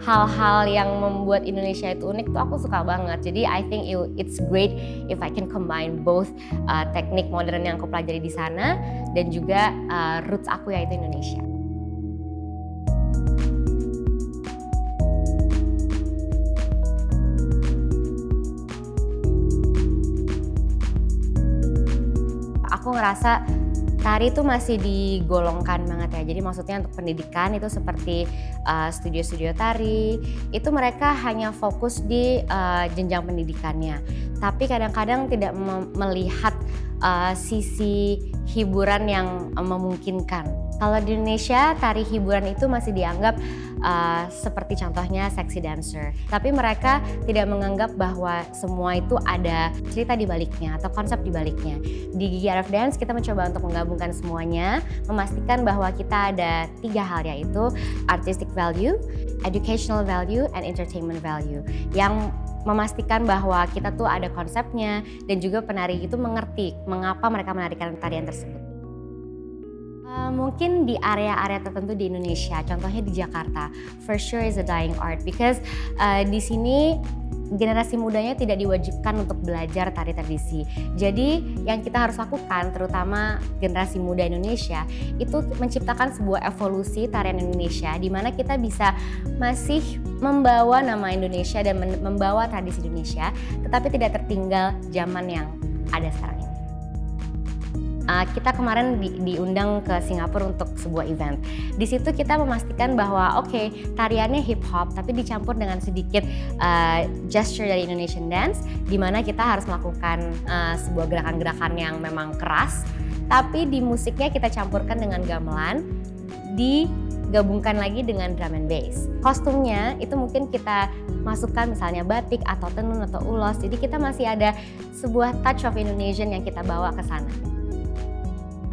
hal-hal yang membuat Indonesia itu unik tuh aku suka banget. Jadi I think it's great if I can combine both teknik modern yang aku pelajari di sana dan juga roots aku yaitu Indonesia. Aku ngerasa tari itu masih digolongkan banget ya. Jadi maksudnya untuk pendidikan itu seperti studio-studio tari, itu mereka hanya fokus di jenjang pendidikannya. Tapi kadang-kadang tidak melihat sisi hiburan yang memungkinkan. Kalau di Indonesia, tari hiburan itu masih dianggap seperti contohnya sexy dancer. Tapi mereka tidak menganggap bahwa semua itu ada cerita di baliknya atau konsep di baliknya. Di Gigi Art of Dance kita mencoba untuk menggabungkan semuanya, memastikan bahwa kita ada 3 hal, yaitu artistic value, educational value, and entertainment value. Yang memastikan bahwa kita tuh ada konsepnya dan juga penari itu mengerti mengapa mereka menarikan tarian tersebut. Mungkin di area-area tertentu di Indonesia, contohnya di Jakarta, for sure is a dying art because di sini generasi mudanya tidak diwajibkan untuk belajar tari tradisi. Jadi yang kita harus lakukan, terutama generasi muda Indonesia, itu menciptakan sebuah evolusi tarian Indonesia di mana kita bisa masih membawa nama Indonesia dan membawa tradisi Indonesia, tetapi tidak tertinggal zaman yang ada sekarang ini. Kita kemarin diundang ke Singapura untuk sebuah event. Di situ kita memastikan bahwa tariannya hip hop tapi dicampur dengan sedikit gesture dari Indonesian dance, di mana kita harus melakukan sebuah gerakan-gerakan yang memang keras, tapi di musiknya kita campurkan dengan gamelan, digabungkan lagi dengan drum and bass. Kostumnya itu mungkin kita masukkan misalnya batik atau tenun atau ulos, jadi kita masih ada sebuah touch of Indonesian yang kita bawa ke sana.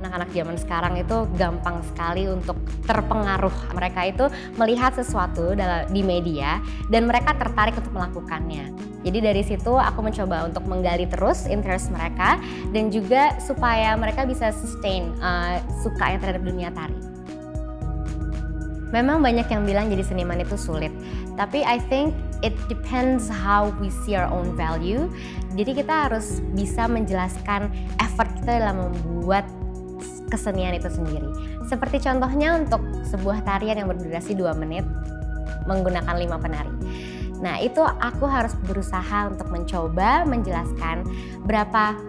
Anak-anak zaman sekarang itu gampang sekali untuk terpengaruh. Mereka itu melihat sesuatu di media dan mereka tertarik untuk melakukannya. Jadi dari situ aku mencoba untuk menggali terus interest mereka dan juga supaya mereka bisa sustain sukanya terhadap dunia tari. Memang banyak yang bilang jadi seniman itu sulit, tapi I think it depends how we see our own value. Jadi kita harus bisa menjelaskan effort kita dalam membuat kesenian itu sendiri. Seperti contohnya untuk sebuah tarian yang berdurasi 2 menit menggunakan 5 penari. Nah itu aku harus berusaha untuk mencoba menjelaskan berapa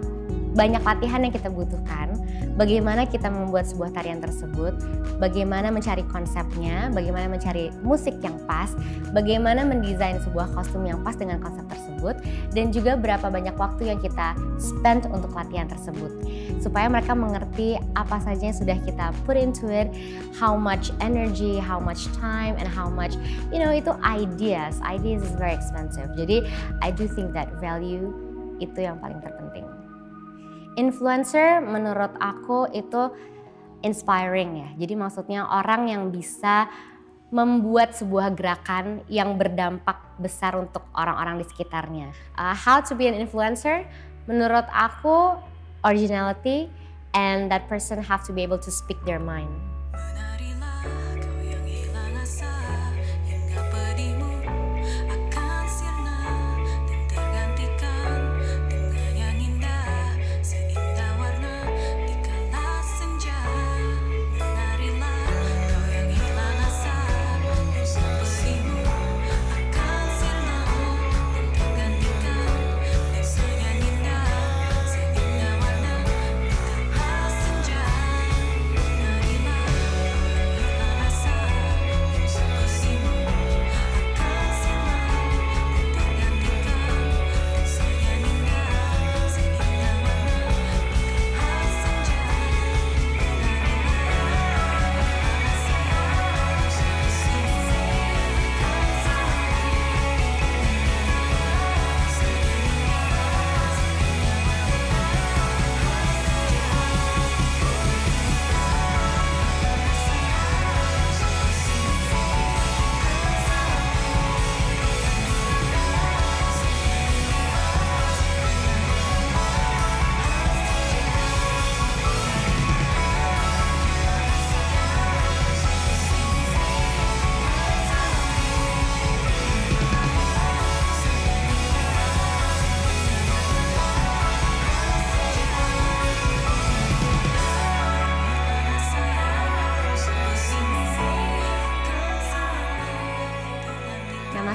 banyak latihan yang kita butuhkan, bagaimana kita membuat sebuah tarian tersebut, bagaimana mencari konsepnya, bagaimana mencari musik yang pas, bagaimana mendesain sebuah kostum yang pas dengan konsep tersebut, dan juga berapa banyak waktu yang kita spend untuk latihan tersebut. Supaya mereka mengerti apa saja yang sudah kita put into it, how much energy, how much time, and how much, itu ideas is very expensive. Jadi I do think that value itu yang paling terpenting. Influencer menurut aku itu inspiring ya. Jadi maksudnya orang yang bisa membuat sebuah gerakan yang berdampak besar untuk orang-orang di sekitarnya. How to be an influencer? Menurut aku originality, and that person have to be able to speak their mind.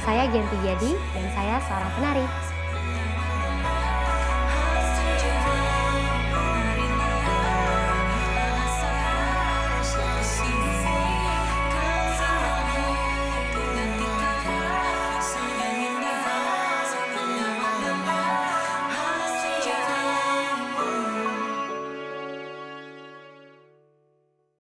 Saya Genti Gyadi dan saya seorang penari.